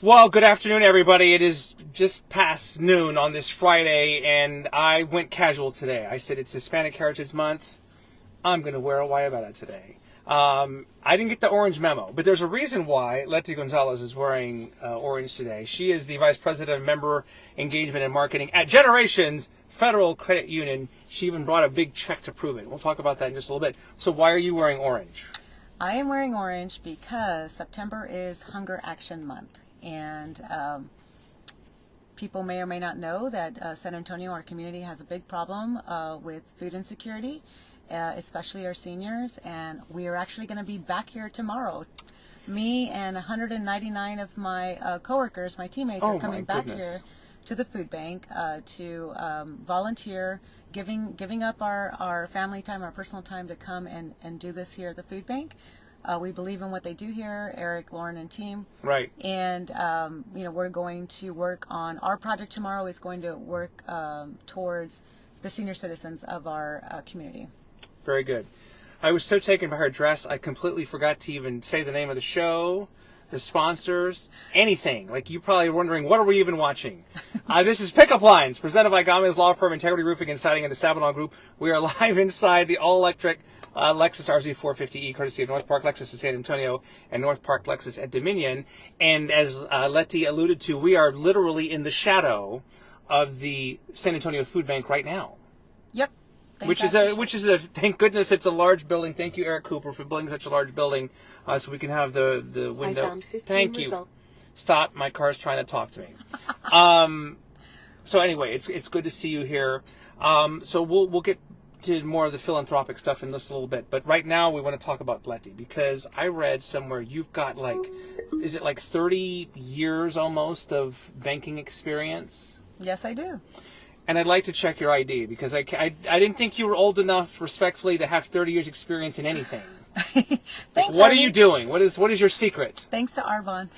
Well, good afternoon, everybody. It is just past noon on this Friday, and I went casual today. I said it's Hispanic Heritage Month. I'm going to wear a Guayabera today. I didn't get the orange memo, but there's a reason why Letty Gonzales is wearing orange today. She is the Vice President of Member Engagement and Marketing at Generations Federal Credit Union. She even brought a big check to prove it. We'll talk about that in just a little bit. So why are you wearing orange? I am wearing orange because September is Hunger Action Month. And people may or may not know that San Antonio, our community, has a big problem with food insecurity, especially our seniors. And we are actually going to be back here tomorrow. Me and 199 of my coworkers, my teammates, are coming back here to the food bank to volunteer, giving up our family time, our personal time to come and do this here at the food bank. We believe in what they do here, Eric, Lauren, and team. Right. And, we're going to work on, our project tomorrow is going to work towards the senior citizens of our community. Very good. I was so taken by her dress, I completely forgot to even say the name of the show, the sponsors, anything. Like, you probably wondering, what are we even watching? This is Pickup Lines, presented by Gomez Law Firm, Integrity Roofing and Siding, and the Sabanon Group. We are live inside the all-electric Lexus RZ450E, courtesy of North Park Lexus in San Antonio and North Park Lexus at Dominion. And as Letty alluded to, we are literally in the shadow of the San Antonio Food Bank right now. Yep. Which is a thank goodness it's a large building. Thank you, Eric Cooper, for building such a large building so we can have the window. I found 15 Thank results. you. Stop! My car's trying to talk to me. So anyway, it's good to see you here. So we'll get to more of the philanthropic stuff in just a little bit, but right now we want to talk about Letty, because I read somewhere you've got is it like 30 years almost of banking experience? Yes, I do. And I'd like to check your ID, because I didn't think you were old enough, respectfully, to have 30 years experience in anything. Thanks, what are you doing? What is your secret? Thanks to Arvon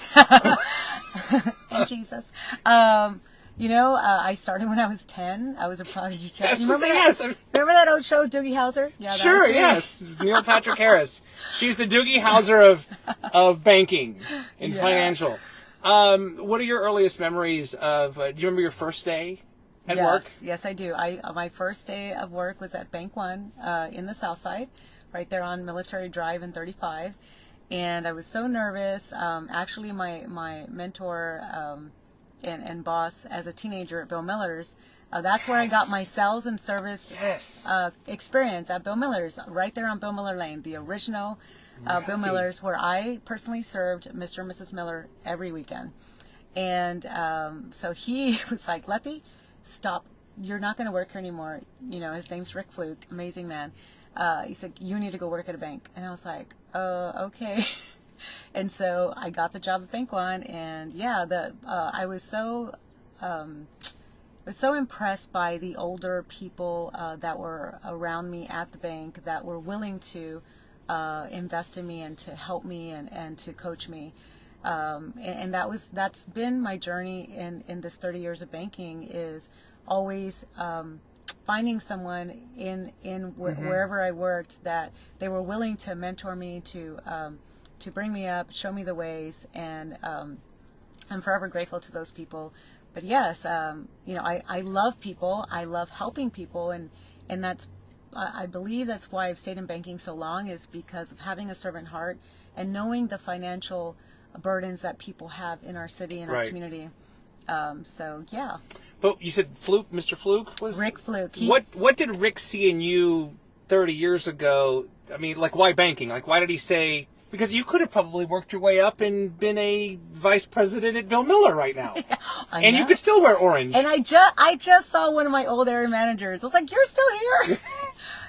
and Jesus. I started when I was 10. I was a prodigy child. Yes, Remember that old show, Doogie Howser? Yeah, sure, yes. Neil Patrick Harris. She's the Doogie Howser of banking and financial. What are your earliest memories of, do you remember your first day at work? Yes, I do. My first day of work was at Bank One in the South Side, right there on Military Drive in 35. And I was so nervous. Actually, my mentor and boss as a teenager at Bill Miller's, that's where I got my sales and service experience at Bill Miller's, right there on Bill Miller Lane, the original Bill Miller's, where I personally served Mr. and Mrs. Miller every weekend. And so he was like, Letty, stop. You're not going to work here anymore. His name's Rick Fluke, amazing man. He said, you need to go work at a bank. And I was like, okay. And so I got the job at Bank One, and I was so impressed by the older people that were around me at the bank that were willing to invest in me and to help me and to coach me. And that's been my journey in this 30 years of banking, is always finding someone wherever I worked that they were willing to mentor me, to bring me up, show me the ways, and I'm forever grateful to those people. But yes, I love people. I love helping people, and that's, I believe that's why I've stayed in banking so long, is because of having a servant heart and knowing the financial burdens that people have in our city and our community. So yeah. But you said Fluke, Mr. Fluke was Rick Fluke. What did Rick see in you 30 years ago? I mean, why banking? Why did he say? Because you could have probably worked your way up and been a vice president at Bill Miller right now. And you could still wear orange. And I just saw one of my old area managers. I was like, you're still here?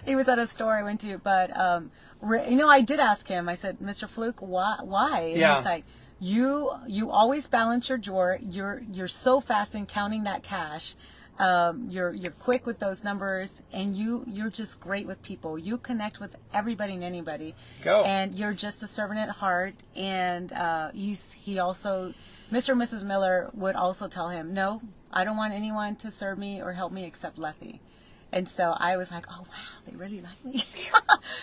He was at a store I went to. But, I did ask him. I said, Mr. Fluke, why? And he's like, you always balance your drawer. You're so fast in counting that cash. You're quick with those numbers, and you're just great with people. You connect with everybody and anybody. And you're just a servant at heart. And he also, Mr. and Mrs. Miller would also tell him, no, I don't want anyone to serve me or help me except Letty. And so I was like, oh, wow, they really like me.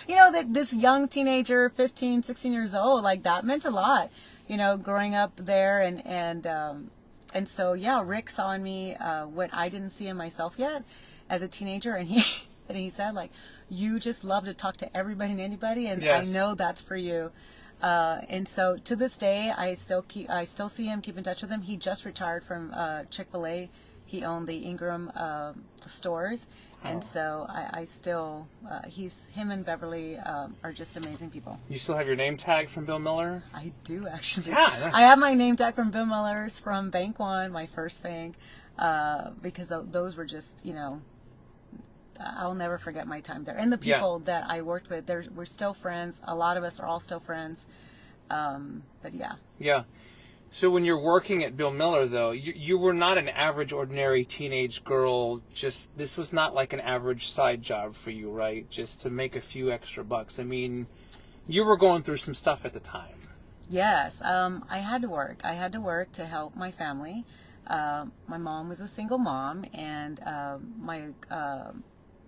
That this young teenager, 15, 16 years old, that meant a lot. growing up there, and so yeah, Rick saw in me what I didn't see in myself yet as a teenager, and he said, like, you just love to talk to everybody and anybody, and Yes. I know that's for you. And so to this day, I still see him, keep in touch with him. He just retired from Chick-fil-A. He owned the Ingram stores, and so I still him and Beverly are just amazing people. You still have your name tag from Bill Miller? I do, actually. Yeah. I have my name tag from Bill Miller's from Bank One, my first bank, because those were just, I'll never forget my time there. And the people that I worked with, we're still friends. A lot of us are all still friends. But yeah. Yeah. So when you're working at Bill Miller, though, you were not an average, ordinary teenage girl. This was not like an average side job for you, right? Just to make a few extra bucks. I mean, you were going through some stuff at the time. Yes. I had to work. I had to work to help my family. My mom was a single mom, and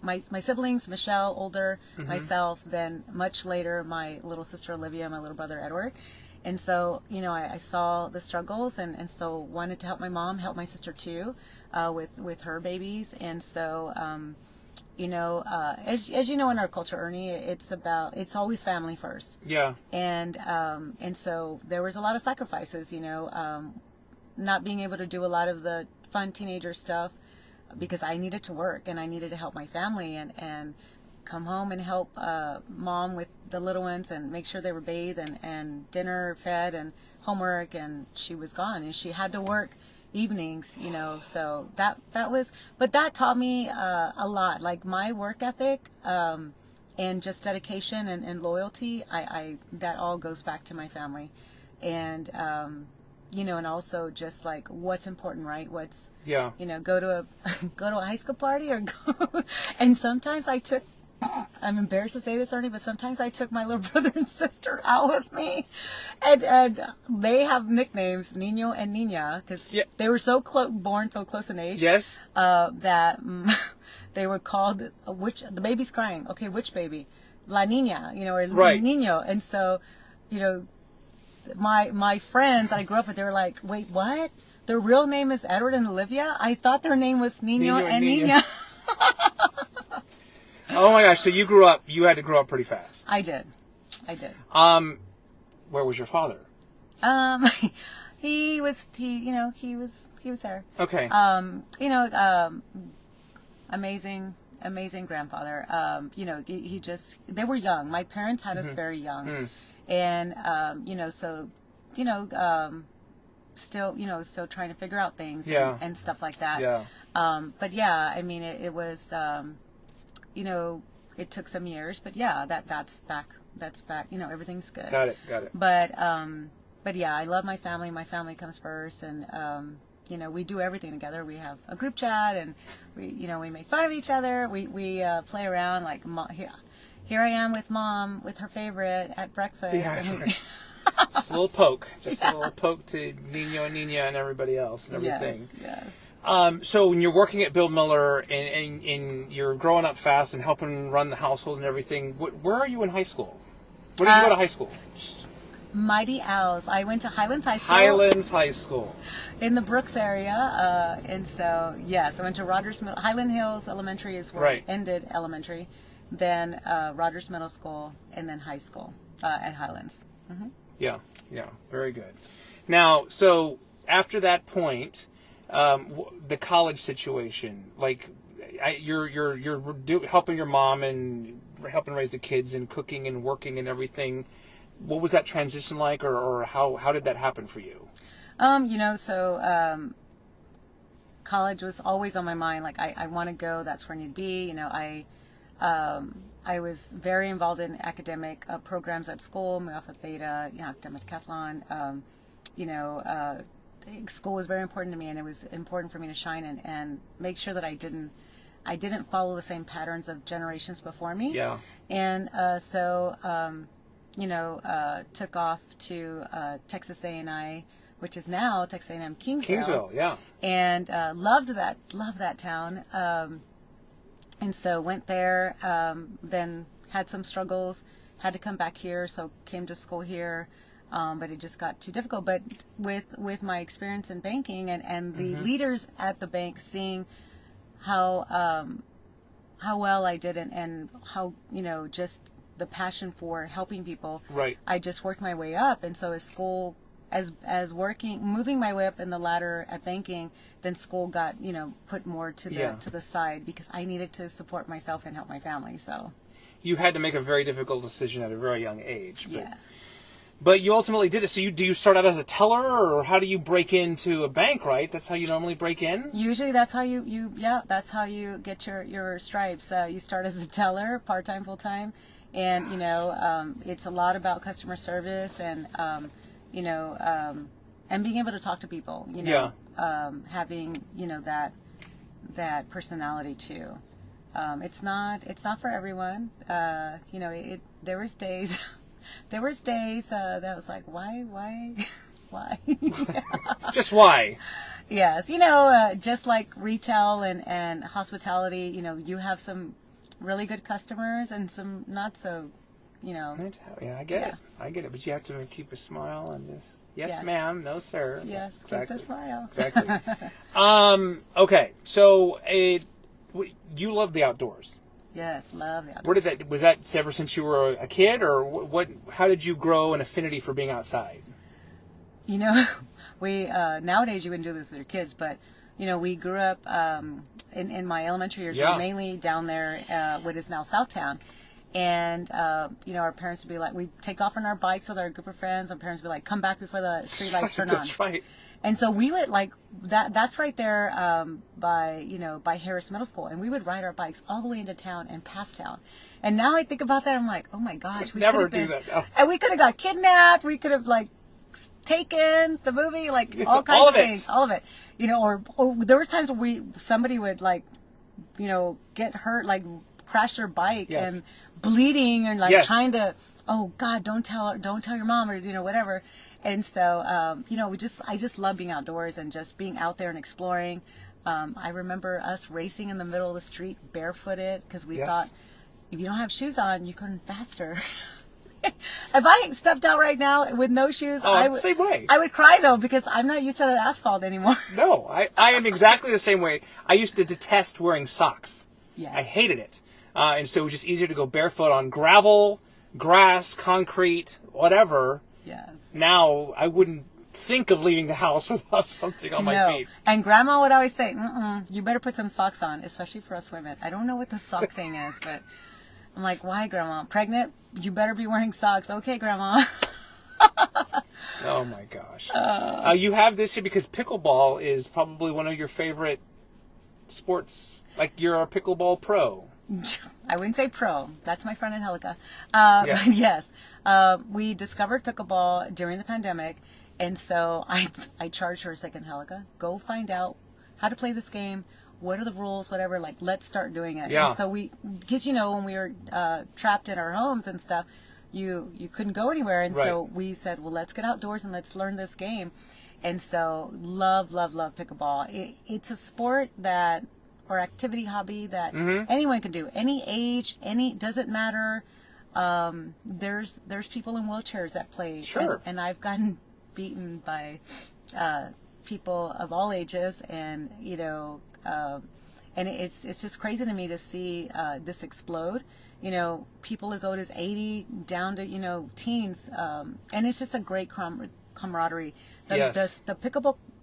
my siblings, Michelle, older, myself, then much later, my little sister Olivia, my little brother Edward. And so, I saw the struggles, and so wanted to help my mom, help my sister too, with her babies. And so, as you know, in our culture, Ernie, it's always family first. Yeah. And so there was a lot of sacrifices, not being able to do a lot of the fun teenager stuff, because I needed to work and I needed to help my family and come home and help mom with the little ones and make sure they were bathed and dinner fed and homework, and she was gone and she had to work evenings, so that was, but that taught me a lot, like my work ethic and just dedication and loyalty. I that all goes back to my family, and and also just like what's important, right? What's, go to a high school party or go, and sometimes I'm embarrassed to say this, Ernie, but sometimes I took my little brother and sister out with me, and they have nicknames, Nino and Nina, because they were born so close in age. Yes. That they were called, the baby's crying. Okay, which baby? La Nina, or right. Nino, and so, my friends that I grew up with, they were like, wait, what? Their real name is Edward and Olivia? I thought their name was Nino and Nina. Oh my gosh, so you had to grow up pretty fast. I did. Where was your father? He was there. Okay. Amazing grandfather. They were young. My parents had us very young. And, still trying to figure out things and stuff like that. Yeah. But yeah, I mean, it was, it took some years, but yeah, that's back, everything's good. Got it. But yeah, I love my family. My family comes first, and, we do everything together. We have a group chat, and we make fun of each other. We play around, like, here I am with mom, with her favorite at breakfast. Yeah, and just a little poke. A little poke to Nino and Nina and everybody else and everything. Yes. So when you're working at Bill Miller and you're growing up fast and helping run the household and everything, where are you in high school? Where did you go to high school? Mighty Owls. I went to Highlands High School. Highlands High School. In the Brooks area. And so, yes, I went to Highland Hills Elementary is where I ended elementary. Then Rogers Middle School, and then high school at Highlands. Mm-hmm. Yeah, very good. Now, so after that point, the college situation, like you're helping your mom and helping raise the kids and cooking and working and everything. What was that transition like, or how did that happen for you? College was always on my mind. Like I want to go. That's where I need to be. I was very involved in academic programs at school, Mu Alpha Theta, academic decathlon. School was very important to me, and it was important for me to shine and make sure that I didn't follow the same patterns of generations before me. Yeah. And took off to Texas A&I, which is now Texas A&M Kingsville. Yeah. And loved that town. And so went there, then had some struggles, had to come back here, so came to school here. but it just got too difficult. But with my experience in banking and the leaders at the bank seeing how well I did and how, just the passion for helping people. Right. I just worked my way up. And so as moving my way up in the ladder at banking, then school got, put more to the side because I needed to support myself and help my family. So you had to make a very difficult decision at a very young age. Yeah. But you ultimately did it. So do you start out as a teller, or how do you break into a bank, right? That's how you normally break in? Usually that's how that's how you get your stripes. You start as a teller, part-time, full-time. And, it's a lot about customer service and, and being able to talk to people, having, that personality too. It's not for everyone. There was days that was like, why? Just why? Yes. Just like retail and hospitality, you have some really good customers and some not so, Yeah, I get it. I get it. But you have to keep a smile and just, yes, ma'am, no, sir. Yes, exactly. Keep the smile. Exactly. Okay, so you love the outdoors. Yes, love the outdoors. Where did that, was that ever since you were a kid, or how did you grow an affinity for being outside? We, nowadays you wouldn't do this with your kids, but, we grew up, in my elementary years, we were mainly down there, what is now Southtown. And, our parents would be like, we'd take off on our bikes with our group of friends. Our parents would be like, come back before the street lights turn on. That's right. And so we would that's right there, by Harris Middle School. And we would ride our bikes all the way into town and past town. And now I think about that, I'm like, oh my gosh. We never do that. No. And we could have got kidnapped. We could have taken the movie, all kinds of things. All of it. Or there was times where somebody would get hurt, crash their bike and bleeding and trying to, oh God, don't tell your mom or whatever. And so I just love being outdoors and just being out there and exploring. I remember us racing in the middle of the street barefooted because we thought if you don't have shoes on, you couldn't faster. If I stepped out right now with no shoes, same way. I would cry though because I'm not used to the asphalt anymore. No, I am exactly the same way. I used to detest wearing socks. Yes. I hated it. And so it was just easier to go barefoot on gravel, grass, concrete, whatever. Yes. Now, I wouldn't think of leaving the house without something on my feet. And Grandma would always say, you better put some socks on, especially for us women. I don't know what the sock thing is, but I'm like, why, Grandma? Pregnant? You better be wearing socks. Okay, Grandma. Oh, my gosh. You have this here because pickleball is probably one of your favorite sports. Like, you're a pickleball pro. I wouldn't say pro. That's my friend Angelica. Yes. Yes. We discovered pickleball during the pandemic, and so I charged her a second, Angelica, go find out how to play this game. What are the rules? Whatever. Let's start doing it. Yeah. And so because when we were trapped in our homes and stuff, you couldn't go anywhere, and so we said, well, let's get outdoors and let's learn this game. And so love pickleball. It's a sport or activity hobby that anyone can do, any age, doesn't matter. There's people in wheelchairs that play. Sure. And I've gotten beaten by people of all ages, and and it's just crazy to me to see this explode. People as old as 80 down to teens, and it's just a great camaraderie. The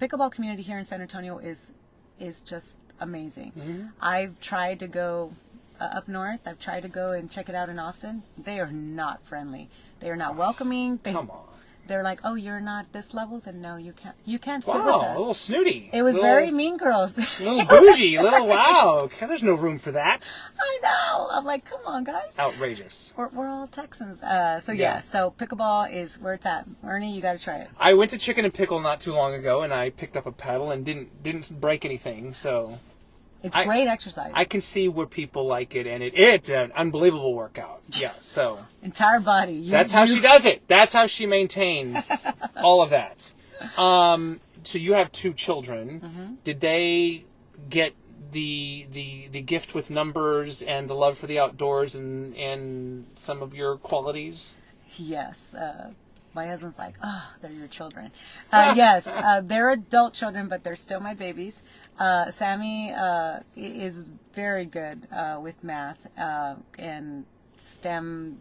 pickleball community here in San Antonio is just amazing. I've tried to go up north. I've tried to go and check it out in Austin. They are not friendly. They are not welcoming. Come on. They're like, oh, you're not this level? Then no, you can't sit with us. Wow, a little snooty. It was very Mean Girls. A little bougie, wow. Okay, there's no room for that. I know. I'm like, come on, guys. Outrageous. We're all Texans. So pickleball is where it's at. Ernie, you got to try it. I went to Chicken and Pickle not too long ago, and I picked up a paddle and didn't break anything, so... It's great exercise. I can see where people like it, and it's an unbelievable workout. Yeah, so... Entire body. That's how she does it. That's how she maintains all of that. So you have 2 children. Did they get the gift with numbers and the love for the outdoors and some of your qualities? Yes. My husband's like, oh, they're your children. Yes, they're adult children, but they're still my babies. Sammy is very good with math and STEM.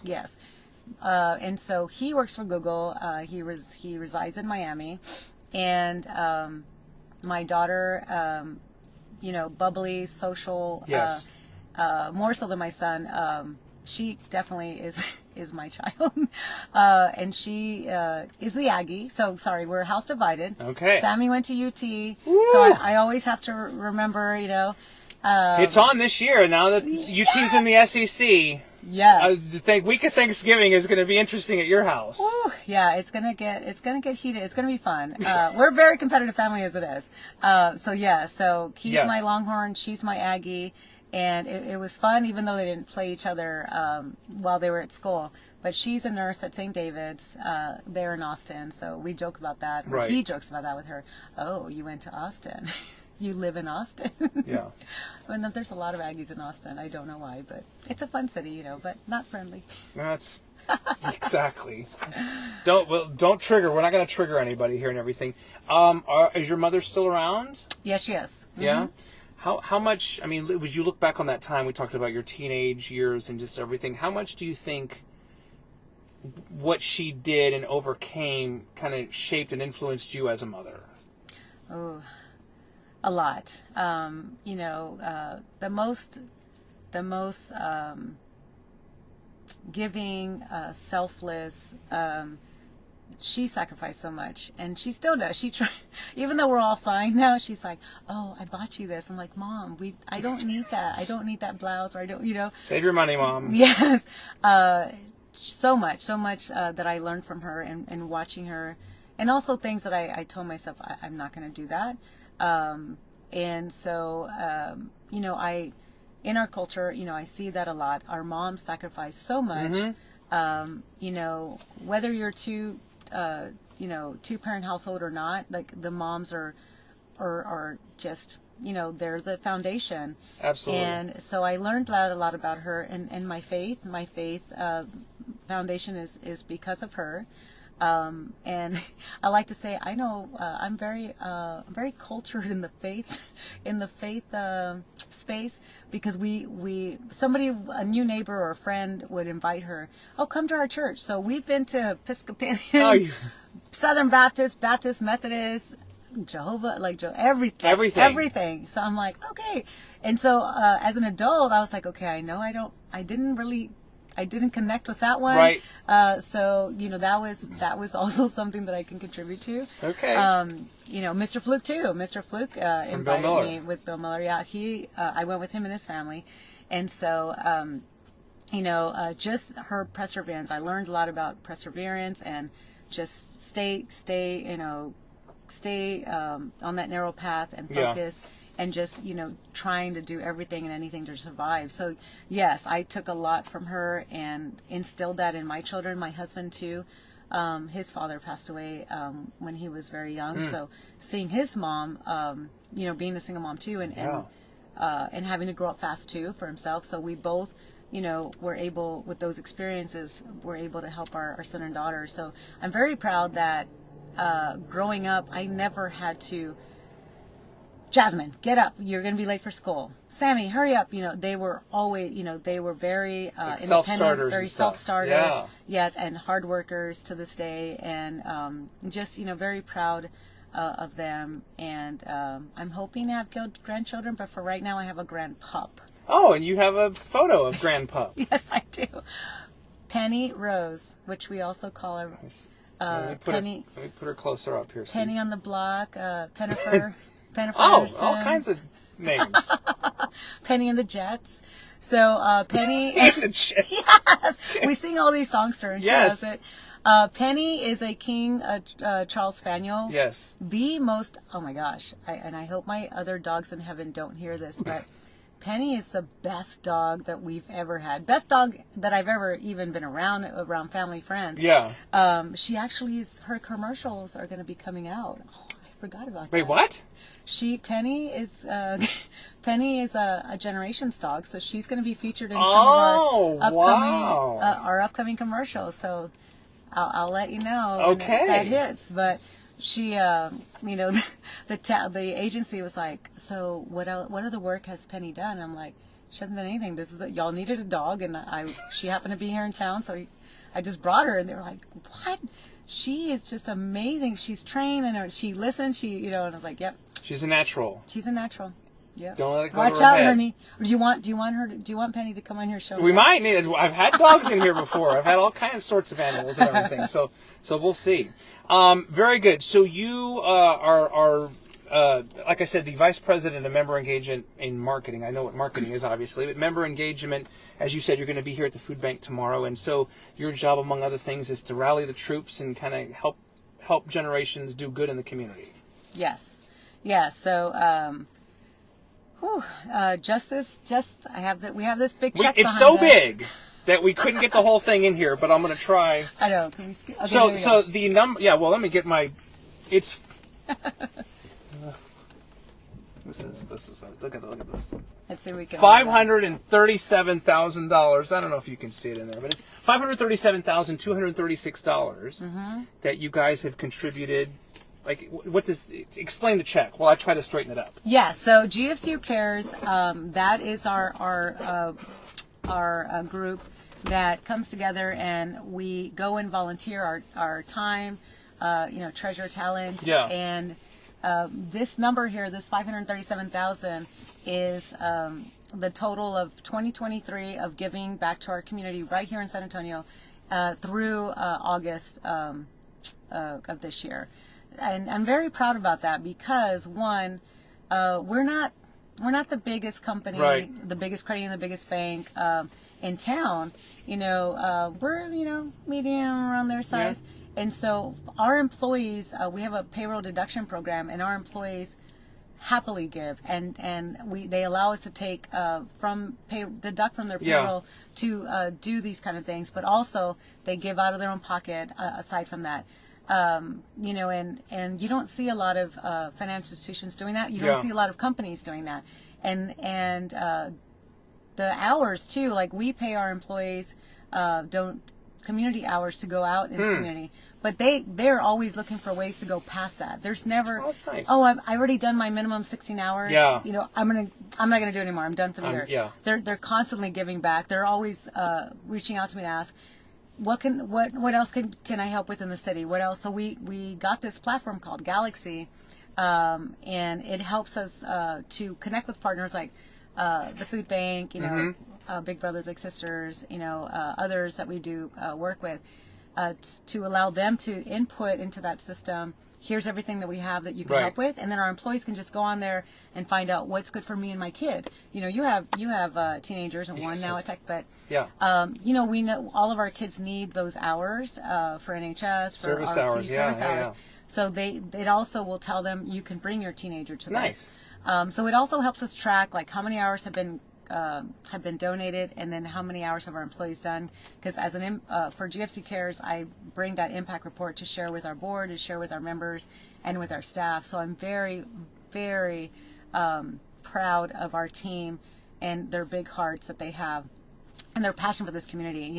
Yes. And so he works for Google. He resides in Miami, and my daughter, bubbly, social. Yes. More so than my son. She definitely is my child, and she is the Aggie. So sorry, we're house divided. Okay. Sammy went to UT, Woo! so I always have to remember, It's on this year now that UT's in the SEC. Yes. The week of Thanksgiving is going to be interesting at your house. Woo, yeah, it's gonna get heated. It's gonna be fun. We're a very competitive family as it is. So he's Yes. my Longhorn, she's my Aggie. And it was fun, even though they didn't play each other while they were at school. But she's a nurse at St. David's there in Austin, so we joke about that. Right. He jokes about that with her. Oh, you went to Austin. You live in Austin. Yeah. And there's a lot of Aggies in Austin. I don't know why, but it's a fun city, but not friendly. That's exactly. Don't trigger. We're not going to trigger anybody here and everything. Is your mother still around? Yes, she is. Yeah. How much, as you look back on that time, we talked about your teenage years and just everything, how much do you think what she did and overcame kind of shaped and influenced you as a mother? Oh, a lot. The most giving, selfless, she sacrificed so much, and she still does. She even though we're all fine now, she's like, "Oh, I bought you this." I'm like, "Mom, I don't need that. I don't need that blouse, or I don't, Save your money, Mom. Yes, so much that I learned from her and watching her, and also things that I told myself I'm not going to do that. And so, in our culture, I see that a lot. Our moms sacrifice so much. Whether you're two-parent household or not, like the moms are just, they're the foundation. Absolutely. And so I learned that a lot about her and my faith. My faith foundation is because of her. And I like to say, I know I'm very cultured in the faith space, because a new neighbor or a friend would invite her, "Oh, come to our church." So we've been to Episcopalian, Southern Baptist, Methodist, Jehovah, everything. So I'm like, okay. And so as an adult, I was like, okay, I didn't connect with that one. Right. So that was also something that I can contribute to. Okay. Mr. Fluke too. Mr. Fluke invited me with Bill Miller. Yeah, I went with him and his family, and so just her perseverance. I learned a lot about perseverance and just stay on that narrow path and focus. Yeah. And just, trying to do everything and anything to survive. So, yes, I took a lot from her and instilled that in my children, my husband too. His father passed away when he was very young. So seeing his mom, being a single mom too, and having to grow up fast too for himself. So we both, were able, with those experiences, were able to help our son and daughter. So I'm very proud that growing up, I never had to, "Jasmine, get up. You're going to be late for school. Sammy, hurry up." They were always, they were very independent, self-starters, very self-starter. Yeah. Yes, and hard workers to this day. And just, very proud of them. And I'm hoping to have grandchildren, but for right now I have a grandpup. Oh, and you have a photo of grandpup. Yes, I do. Penny Rose, which we also call her. Nice. Penny. Let me put her closer up here. Penny on the block, Pennifer. All kinds of names. Penny and the Jets. So Penny. And the Jets. Yes, we sing all these songs to her. And yes. She loves it. Penny is a King Charles Spaniel. Yes. The most. Oh my gosh! I hope my other dogs in heaven don't hear this, but Penny is the best dog that we've ever had. Best dog that I've ever even been around family, friends. Yeah. She actually her commercials are going to be coming out. Oh, I forgot about that. Wait, what? Penny is a Generations dog, so she's going to be featured in some of our upcoming commercials. So I'll let you know Okay. when that hits. But she, you know, the agency was like, so what other work has Penny done? I'm like, she hasn't done anything. Y'all needed a dog, and she happened to be here in town, so I just brought her, and they were like, what? She is just amazing. She's trained, and she listens. And I was like, yep. She's a natural. She's a natural. Yep. Don't let it go Watch to her out, head. honey. Do you want Penny to come on your show? We might need it. I've had dogs in here before. I've had all kinds of sorts of animals and everything. So we'll see. Very good. So you are like I said, the vice president of member engagement in marketing. I know what marketing is, obviously, but member engagement, as you said, you're going to be here at the food bank tomorrow, and so your job, among other things, is to rally the troops and kind of help generations do good in the community. Yes. Yeah. So, we have this big check. It's so big that we couldn't get the whole thing in here, but I'm going to try. I know. Can we okay, So the number. Yeah. Well, let me get my. It's. This is. Look at this. Let's see if we can. $537,000. I don't know if you can see it in there, but it's $537,236 that you guys have contributed. Like, what does explain the check? Well, I try to straighten it up. Yeah. So GFCU Cares, that is our group that comes together, and we go and volunteer our time, treasure, talent, Yeah. and this number here, this 537,000, is the total of 2023 of giving back to our community right here in San Antonio through August of this year. And I'm very proud about that because, one, we're not the biggest company, right. the biggest credit union, the biggest bank in town. We're medium, around their size. Yeah. And so our employees, we have a payroll deduction program, and our employees happily give, and they allow us to take deduct from their payroll to do these kind of things, but also they give out of their own pocket aside from that. And you don't see a lot of financial institutions doing that. You don't see a lot of companies doing that, and the hours too. Like, we pay our employees community hours to go out in the community, but they're always looking for ways to go past that. There's never, that's nice. I've already done my minimum 16 hours. Yeah. I'm not gonna do it anymore. I'm done for the year. Yeah. They're constantly giving back. They're always reaching out to me to ask, what else can I help with in the city? What else? So we got this platform called Galaxy, and it helps us to connect with partners like the food bank, Big Brothers Big Sisters, others that we do work with, to allow them to input into that system. Here's everything that we have that you can help with, and then our employees can just go on there and find out what's good for me and my kid. You have teenagers and one now at Tech, but we know all of our kids need those hours for NHS, service for RC, hours, service hours. So it also will tell them you can bring your teenager to nice. this. So it also helps us track like how many hours have been donated, and then how many hours have our employees done. Because for GFC Cares, I bring that impact report to share with our board, to share with our members, and with our staff. So I'm very, very proud of our team and their big hearts that they have, and their passion for this community.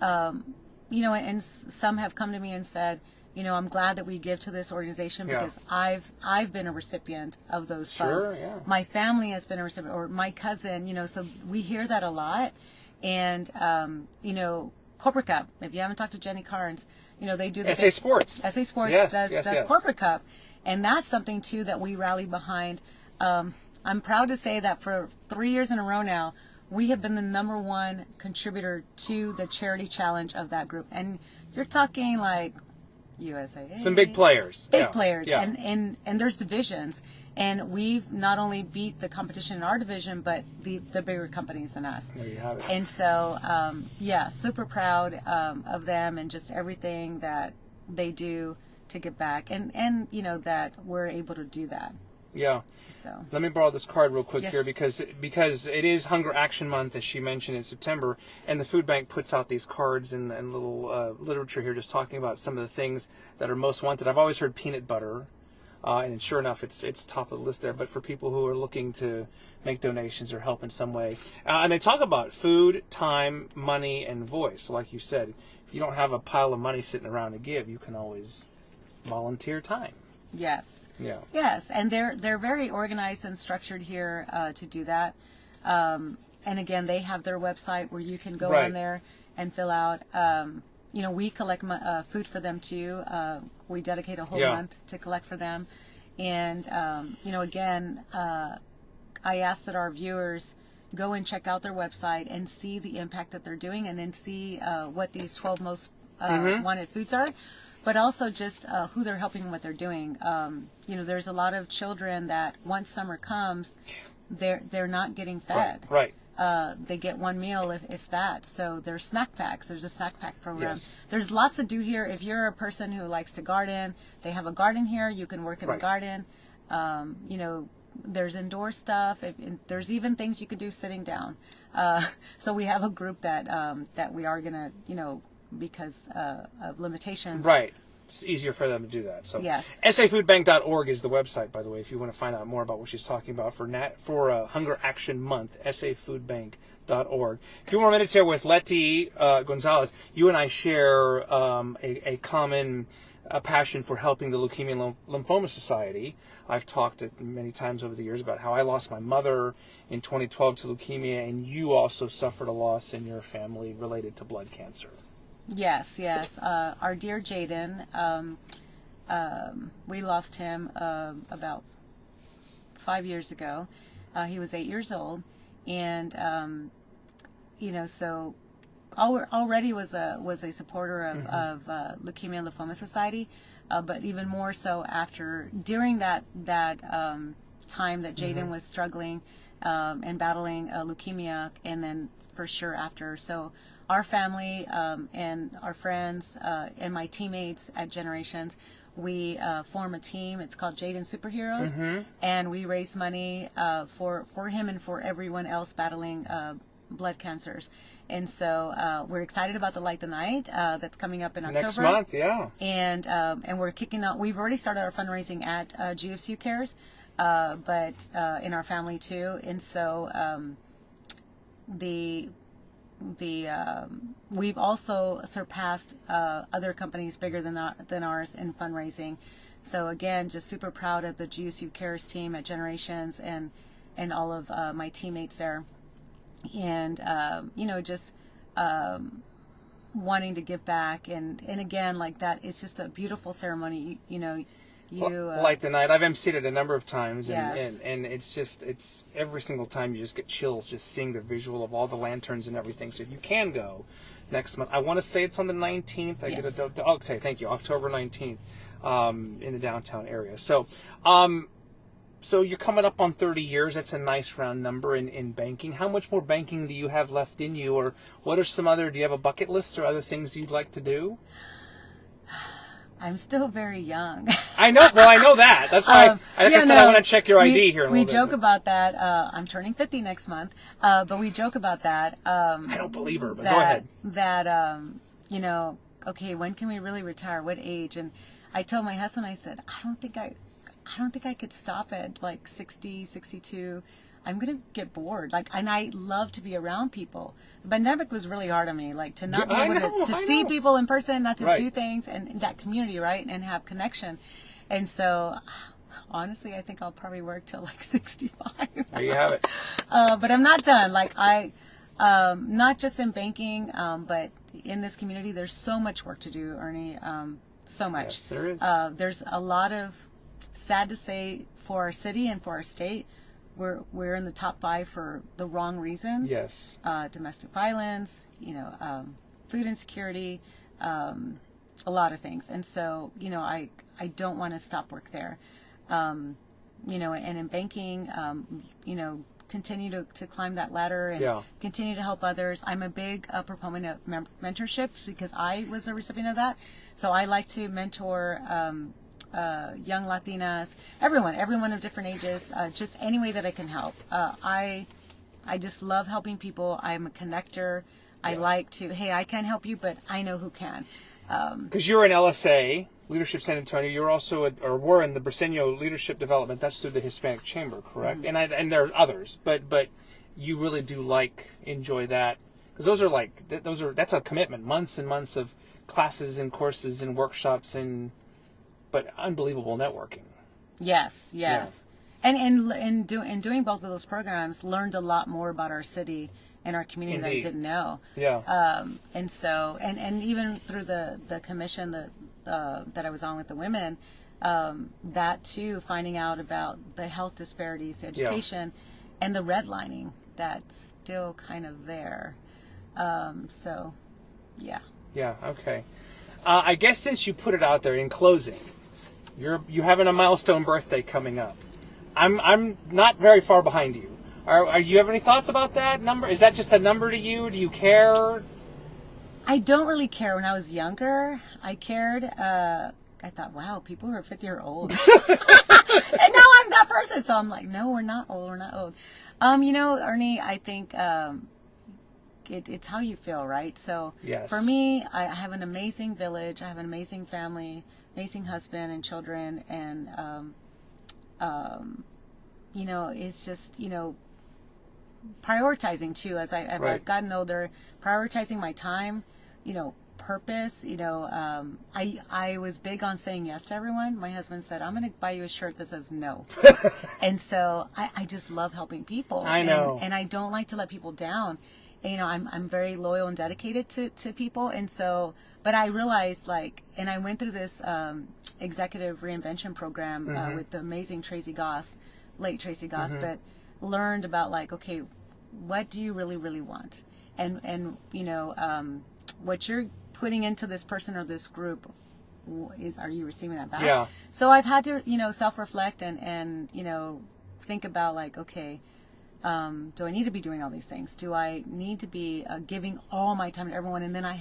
And some have come to me and said, I'm glad that we give to this organization because I've been a recipient of those funds. Yeah. My family has been a recipient, or my cousin, so we hear that a lot. And, Corporate Cup, if you haven't talked to Jenny Carnes, they do the SA Sports. SA Sports does Corporate Cup. And that's something, too, that we rally behind. I'm proud to say that for 3 years in a row now, we have been the #1 contributor to the charity challenge of that group. And you're talking like USA. Some big players. Players. Yeah. And there's divisions. And we've not only beat the competition in our division, but the bigger companies than us. There you have it. And so, super proud of them and just everything that they do to give back. And that we're able to do that. Yeah. So let me borrow this card real quick yes. here because it is Hunger Action Month, as she mentioned, in September, and the food bank puts out these cards and little literature here just talking about some of the things that are most wanted. I've always heard peanut butter, and sure enough, it's top of the list there. But for people who are looking to make donations or help in some way, and they talk about food, time, money, and voice. Like you said, if you don't have a pile of money sitting around to give, you can always volunteer time. Yes. Yeah. Yes, and they're very organized and structured here to do that. And again, they have their website where you can go Right. on there and fill out. We collect food for them too. We dedicate a whole Yeah. month to collect for them. And, again, I ask that our viewers go and check out their website and see the impact that they're doing, and then see what these 12 most wanted foods are, but also just who they're helping and what they're doing. There's a lot of children that once summer comes, they're not getting fed. Right. They get one meal, if that. So there's snack packs. There's a snack pack program. Yes. There's lots to do here. If you're a person who likes to garden, they have a garden here. You can work in the Right. garden. There's indoor stuff. There's even things you could do sitting down. So we have a group that we are gonna, because of limitations. Right. It's easier for them to do that. So Yes. safoodbank.org is the website, by the way, if you want to find out more about what she's talking about for Hunger Action Month, safoodbank.org. A few more minutes here with Letty Gonzales. You and I share a common passion for helping the Leukemia and Lymphoma Society. I've talked many times over the years about how I lost my mother in 2012 to leukemia, and you also suffered a loss in your family related to blood cancer. Yes. Our dear Jaden, we lost him about 5 years ago. He was 8 years old, and so already was a supporter of Leukemia and Lymphoma Society, but even more so during that time that Jaden was struggling and battling leukemia, and then for sure after. So our family and our friends and my teammates at Generations, we form a team. It's called Jaden Superheroes, and we raise money for him and for everyone else battling blood cancers. And so we're excited about the Light the Night that's coming up in October. Next month, yeah. And we're kicking out. We've already started our fundraising at GFCU Cares, but in our family too. And so we've also surpassed other companies bigger than ours in fundraising. So again, just super proud of the GSU Cares team at Generations and all of my teammates there, and just wanting to give back, and again, like that, it's just a beautiful ceremony. Light the Night. I've emceed it a number of times, Yes. and it's every single time you just get chills just seeing the visual of all the lanterns and everything. So if you can go next month, I want to say it's on the 19th. Yes. Okay, thank you, October 19th, in the downtown area. So, so you're coming up on 30 years. That's a nice round number in banking. How much more banking do you have left in you, or what are do you have a bucket list or other things you'd like to do? I'm still very young. I know. Well, I know that. That's why I want to check your ID here. We joke about that. I'm turning 50 next month, but we joke about that. I don't believe her, but go ahead. Okay, when can we really retire? What age? And I told my husband, I said, I don't think I could stop at like 60, 62. I'm going to get bored. And I love to be around people. The pandemic was really hard on me, to not be able to see people in person, not to do things, and that community, right, and have connection. And so, honestly, I think I'll probably work till 65. There you have it. But I'm not done. Not just in banking, but in this community, there's so much work to do, Ernie. So much. Yes, there is. There's a lot of, sad to say, for our city and for our state, we're in the top 5 for the wrong reasons. Yes. Domestic violence, food insecurity, a lot of things. And so, I don't want to stop work there. And in banking, continue to climb that ladder and continue to help others. I'm a big proponent of mentorship because I was a recipient of that. So I like to mentor young Latinas, everyone of different ages, just any way that I can help. I just love helping people. I'm a connector. I like to, hey, I can't help you, but I know who can. Because you're in LSA, Leadership San Antonio. You're also, were in the Briseño Leadership Development. That's through the Hispanic Chamber, correct? Mm-hmm. And there are others, but you really do enjoy that. Because that's a commitment, months and months of classes and courses and workshops but unbelievable networking. Yes. And in doing both of those programs, learned a lot more about our city and our community that I didn't know. Yeah. And so, and even through the commission that I was on with the women, that too, finding out about the health disparities, the education, and the redlining that's still kind of there. So, yeah. Yeah. Okay. I guess since you put it out there, in closing, you're having a milestone birthday coming up. I'm not very far behind you. Are you have any thoughts about that number? Is that just a number to you? Do you care? I don't really care. When I was younger, I cared. I thought, wow, people who are 50 are old. And now I'm that person. So I'm like, no, we're not old. We're not old. Ernie, I think it's how you feel, right? So for me, I have an amazing village. I have an amazing family, amazing husband and children. And, it's just, prioritizing too, as I've gotten older, prioritizing my time, purpose, I was big on saying yes to everyone. My husband said, I'm going to buy you a shirt that says no. And so I just love helping people. I know. And I don't like to let people down. And, I'm very loyal and dedicated to people. And so, but I realized and I went through this executive reinvention program with the amazing late Tracy Goss, but learned about okay, what do you really, really want? And what you're putting into this person or this group are you receiving that back? Yeah. So I've had to, self-reflect and think about okay, do I need to be doing all these things? Do I need to be giving all my time to everyone? And then I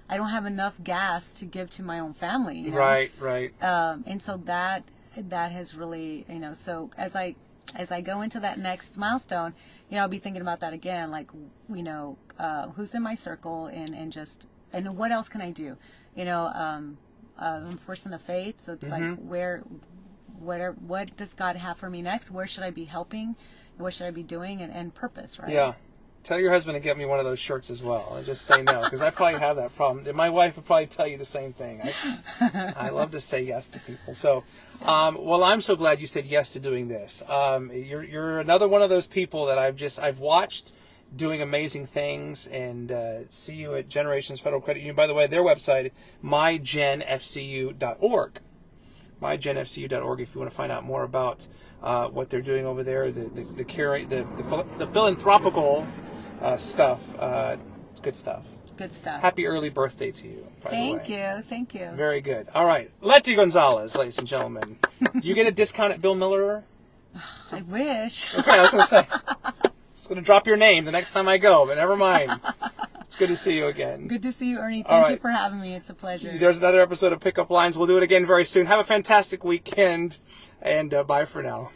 don't have enough gas to give to my own family. Right. And so that has really, so as I go into that next milestone, I'll be thinking about that again, who's in my circle and what else can I do? I'm a person of faith, so it's what does God have for me next? Where should I be helping? What should I be doing? And purpose, right? Yeah. Tell your husband to get me one of those shirts as well. And just say no, because I probably have that problem. And my wife would probably tell you the same thing. I love to say yes to people. So, well, I'm so glad you said yes to doing this. You're another one of those people that I've watched doing amazing things, and see you at Generations Federal Credit Union. By the way, their website, mygenfcu.org. mygenfcu.org if you want to find out more about what they're doing over there, the philanthropical stuff. It's good stuff. Good stuff. Happy early birthday to you, by the way. Thank you. Very good. All right. Letty Gonzales, ladies and gentlemen. You get a discount at Bill Miller? I wish. Okay, I was going to say. Just going to drop your name the next time I go, but never mind. It's good to see you again. Good to see you, Ernie. Thank you for having me. It's a pleasure. There's another episode of Pickup Lines. We'll do it again very soon. Have a fantastic weekend, and bye for now.